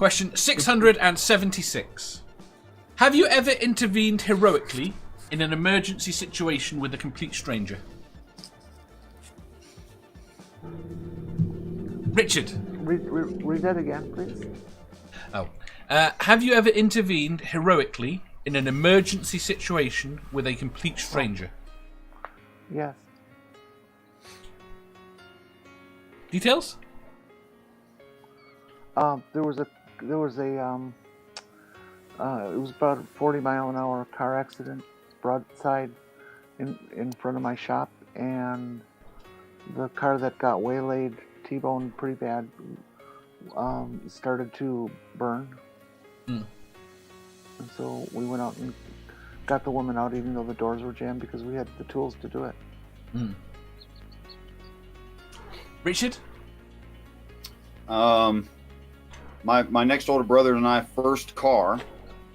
Question 676. Have you ever intervened heroically in an emergency situation with a complete stranger? Richard. Read that again, please. Oh. Have you ever intervened heroically in an emergency situation with a complete stranger? Yes. Details? There was a it was about a 40-mile-an-hour car accident broadside in front of my shop, and the car that got waylaid, T-boned pretty bad, started to burn. And so we went out and got the woman out, even though the doors were jammed, because we had the tools to do it. Richard? My next older brother and I, first car,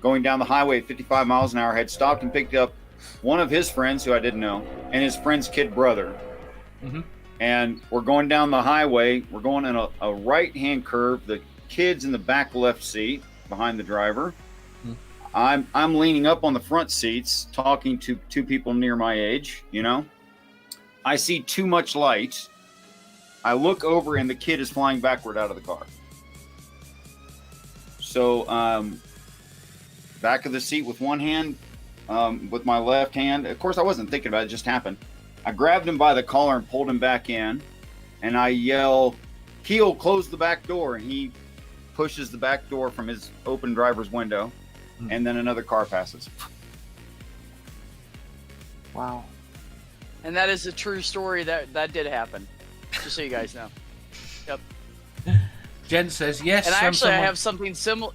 going down the highway at 55 miles an hour, had stopped and picked up one of his friends who I didn't know, and his friend's kid brother. And we're going down the highway. We're going in a right-hand curve. The kid's in the back left seat behind the driver. I'm leaning up on the front seats, talking to two people near my age, you know. I see too much light. I look over, and the kid is flying backward out of the car. So, back of the seat with one hand, with my left hand. Of course, I wasn't thinking about it. It just happened. I grabbed him by the collar and pulled him back in. And I yell, "Keel, close the back door." And he pushes the back door from his open driver's window. And then another car passes. Wow. And that is a true story. That did happen. Just so you guys know. Yep. Jen says yes. And actually, I have something similar.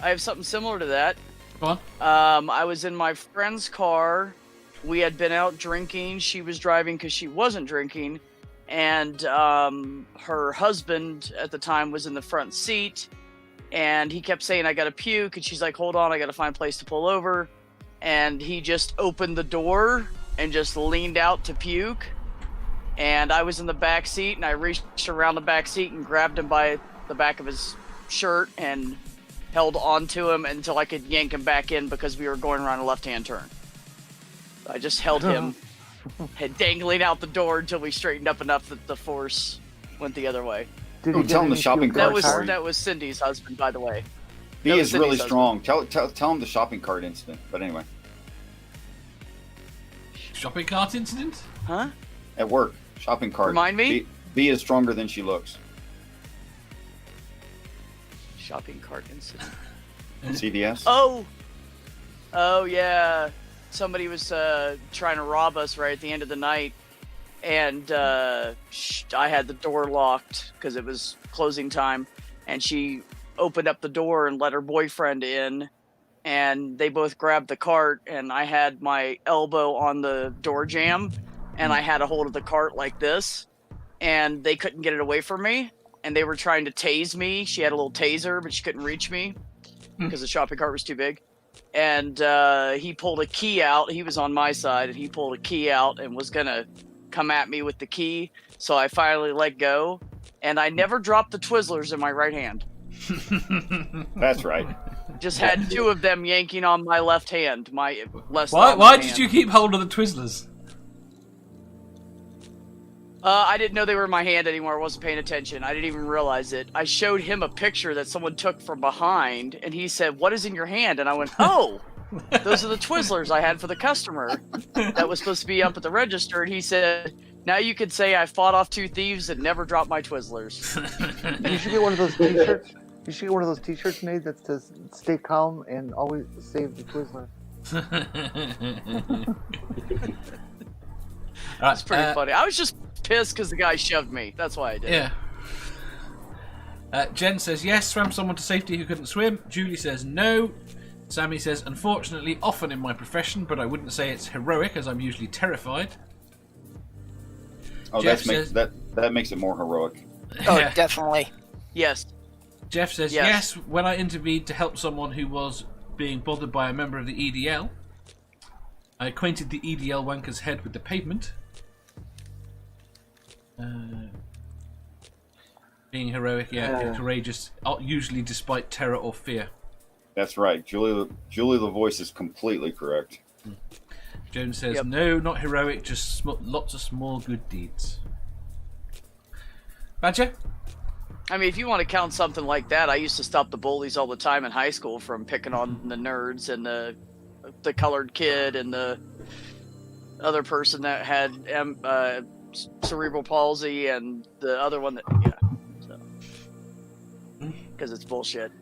I have something similar to that. Go on. I was in my friend's car. We had been out drinking. She was driving because she wasn't drinking, and her husband at the time was in the front seat. And he kept saying, "I gotta puke," and she's like, "Hold on, I gotta find a place to pull over." And he just opened the door and just leaned out to puke. And I was in the back seat, and I reached around the back seat and grabbed him by the back of his shirt and held on to him until I could yank him back in, because we were going around a left-hand turn. I just held him dangling out the door until we straightened up enough that the force went the other way. Did you tell him the shopping cart story? That was Cindy's husband, by the way. He is really strong. Tell him the shopping cart incident. But anyway. Shopping cart incident? Huh? At work. Shopping cart. Remind me? B is stronger than she looks. Shopping cart incident. CVS? Oh yeah. Somebody was trying to rob us right at the end of the night. And I had the door locked because it was closing time. And she opened up the door and let her boyfriend in. And they both grabbed the cart. And I had my elbow on the door jamb. And I had a hold of the cart like this. And they couldn't get it away from me. And they were trying to tase me. She had a little taser, but she couldn't reach me because the shopping cart was too big. And he pulled a key out. He was on my side, and he pulled a key out and was going to come at me with the key. So I finally let go. And I never dropped the Twizzlers in my right hand. That's right. Just had two of them yanking on my left hand. My left Why did you keep hold of the Twizzlers? I didn't know they were in my hand anymore. I wasn't paying attention. I didn't even realize it. I showed him a picture that someone took from behind, and he said, "What is in your hand?" And I went, "Oh, those are the Twizzlers I had for the customer that was supposed to be up at the register." And he said, "Now you could say I fought off two thieves and never dropped my Twizzlers." You should get one of those T-shirts. You should get one of those T-shirts made that says "Stay calm and always save the Twizzler." That's pretty funny. I was just pissed because the guy shoved me. That's why I did. Yeah. Jen says yes, swam someone to safety who couldn't swim. Julie says no. Sammy says, unfortunately, often in my profession, but I wouldn't say it's heroic, as I'm usually terrified. Oh, that makes it more heroic. Oh, definitely. Yes. Jeff says yes, when I intervened to help someone who was being bothered by a member of the EDL. I acquainted the EDL wanker's head with the pavement. Being heroic, and courageous, usually despite terror or fear. That's right. Julie the voice is completely correct. Jones says, no, not heroic, just lots of small good deeds. Badger? I mean, if you want to count something like that, I used to stop the bullies all the time in high school from picking on the nerds and the colored kid and the other person that had cerebral palsy and the other one that, because it's bullshit.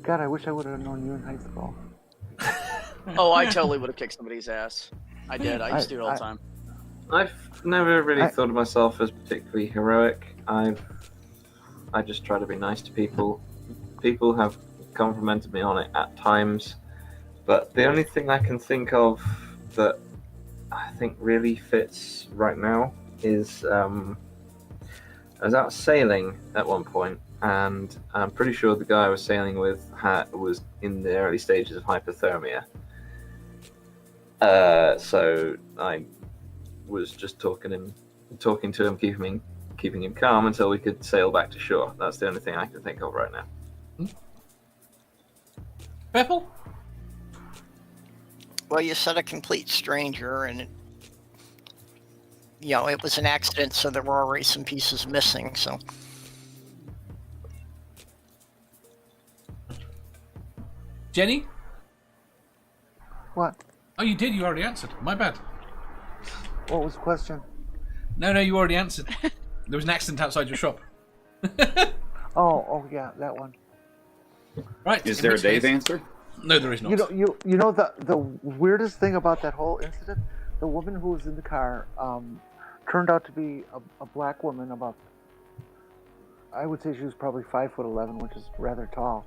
God, I wish I would have known you in high school. Oh, I totally would have kicked somebody's ass. I did. I used to do it all the time. I've never really thought of myself as particularly heroic. I just try to be nice to people. People have complimented me on it at times, but the only thing I can think of that I think really fits right now is I was out sailing at one point, and I'm pretty sure the guy I was sailing with was in the early stages of hypothermia. So I was just talking to him, keeping him calm until we could sail back to shore. That's the only thing I can think of right now. Bethel? Well, you said a complete stranger, and it was an accident, so there were already some pieces missing. So, Jenny? What? Oh, you did. You already answered. My bad. What was the question? No, you already answered. There was an accident outside your shop. Oh, yeah, that one. Right. Is there a Dave answer? No, there is not. You know the weirdest thing about that whole incident? The woman who was in the car turned out to be a black woman about, I would say she was probably 5'11", which is rather tall.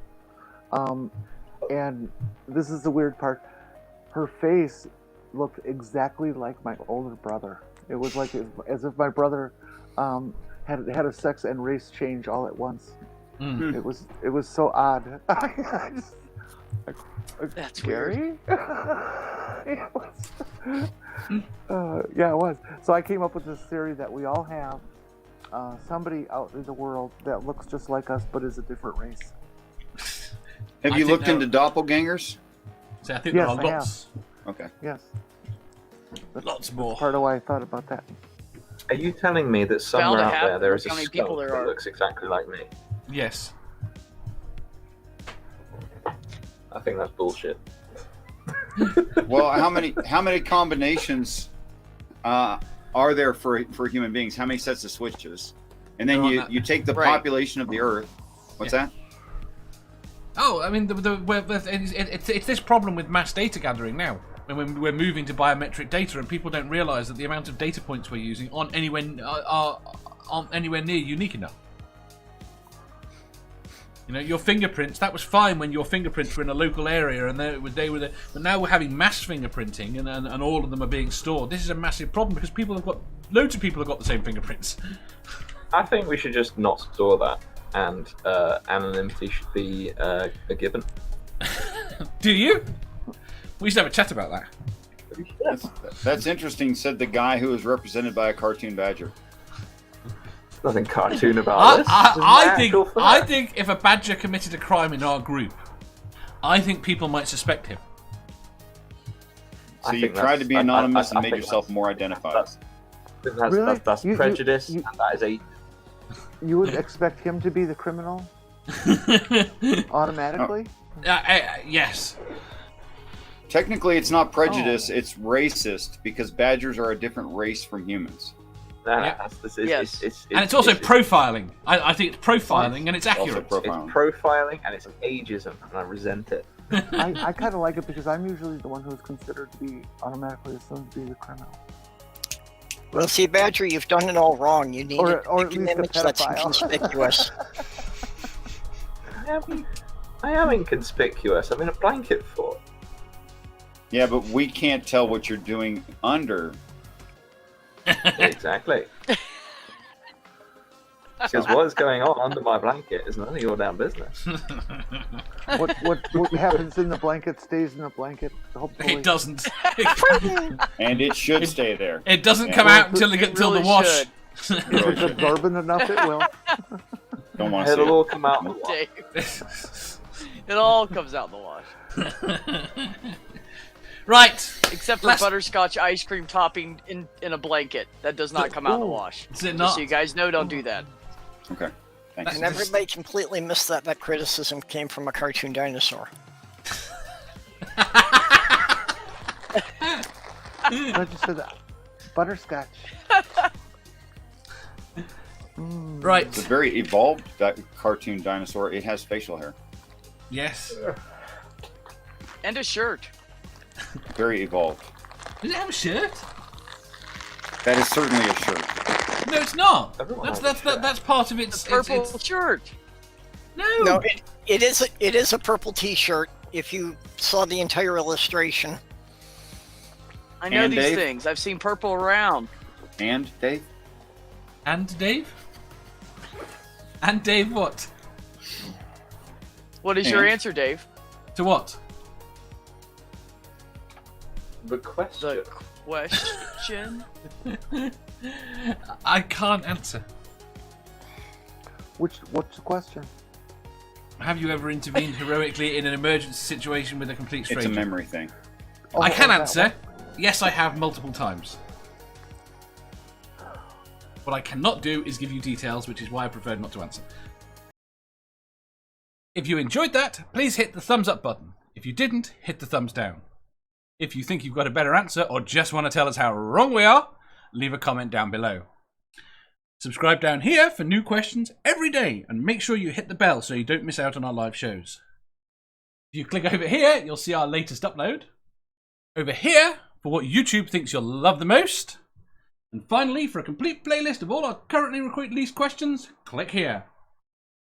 And this is the weird part. Her face looked exactly like my older brother. It was like as if my brother had a sex and race change all at once. Mm. It was so odd. That's scary. It was. So I came up with this theory that we all have somebody out in the world that looks just like us but is a different race. Have you looked into doppelgangers? So I think there are I lots. Okay. Yes. Lots more. Part of why I thought about that. Are you telling me that somewhere out there is a how many skunk people there that are. looks exactly like me? Yes. I think that's bullshit. Well, how many combinations are there for human beings? How many sets of switches? And then you take the population of the Earth. What's that? Oh, I mean, it's this problem with mass data gathering now. When we're moving to biometric data, and people don't realise that the amount of data points we're using aren't anywhere near unique enough. Your fingerprints, that was fine when your fingerprints were in a local area and they were there. But now we're having mass fingerprinting and all of them are being stored. This is a massive problem because loads of people have got the same fingerprints. I think we should just not store that, and anonymity should be a given. Do you? We used to have a chat about that. That's interesting, said the guy who was represented by a cartoon badger. Nothing cartoon about this. I think if a badger committed a crime in our group, I think people might suspect him. So you tried to be anonymous and made yourself more identified. That's prejudice, and that is a... You would expect him to be the criminal? Automatically? Yes. Technically, it's not prejudice, it's racist, because badgers are a different race from humans. Yes. And it's also profiling. I think it's profiling and it's accurate. It's profiling and it's ageism, and I resent it. I kind of like it because I'm usually the one who's considered to be automatically assumed to be the criminal. Well, see, Badger, you've done it all wrong. You need or to at pick an least a image that's pedophile. inconspicuous. I am inconspicuous. I'm in a blanket fort. Yeah, but we can't tell what you're doing under. Exactly. Because what's going on under my blanket is none of your damn business. What happens in the blanket stays in the blanket. Hopefully. It doesn't. And it should stay there. It doesn't Yeah. come out until the really wash. If it's absorbent enough, it will. Don't want to see It'll all it. come out. in the wash. Dave. It all comes out in the wash. Right. Except for Let's- butterscotch ice cream topping in a blanket. That does not come out in the Ooh. wash. Is it Just not? so you guys know, don't do that. Okay. Thanks. And everybody completely missed that criticism came from a cartoon dinosaur. I just said that. Butterscotch. Right. It's a very evolved cartoon dinosaur. It has facial hair. Yes. And a shirt. Very evolved. Does it have a shirt? That is certainly a shirt. No, it's not. Everyone That's has a shirt. that's part of its Purple it's shirt. No, it is a purple T-shirt. If you saw the entire illustration, I know And these Dave? things. I've seen purple around. And Dave? And Dave? And Dave what? What is your And? answer, Dave? To what? The question. The question. I can't answer. What's the question? Have you ever intervened heroically in an emergency situation with a complete It's stranger? a memory thing. I can that answer. one. Yes, I have multiple times. What I cannot do is give you details, which is why I prefer not to answer. If you enjoyed that, please hit the thumbs up button. If you didn't, hit the thumbs down. If you think you've got a better answer or just want to tell us how wrong we are, leave a comment down below. Subscribe down here for new questions every day and make sure you hit the bell so you don't miss out on our live shows. If you click over here, you'll see our latest upload. Over here, for what YouTube thinks you'll love the most. And finally, for a complete playlist of all our currently released questions, click here.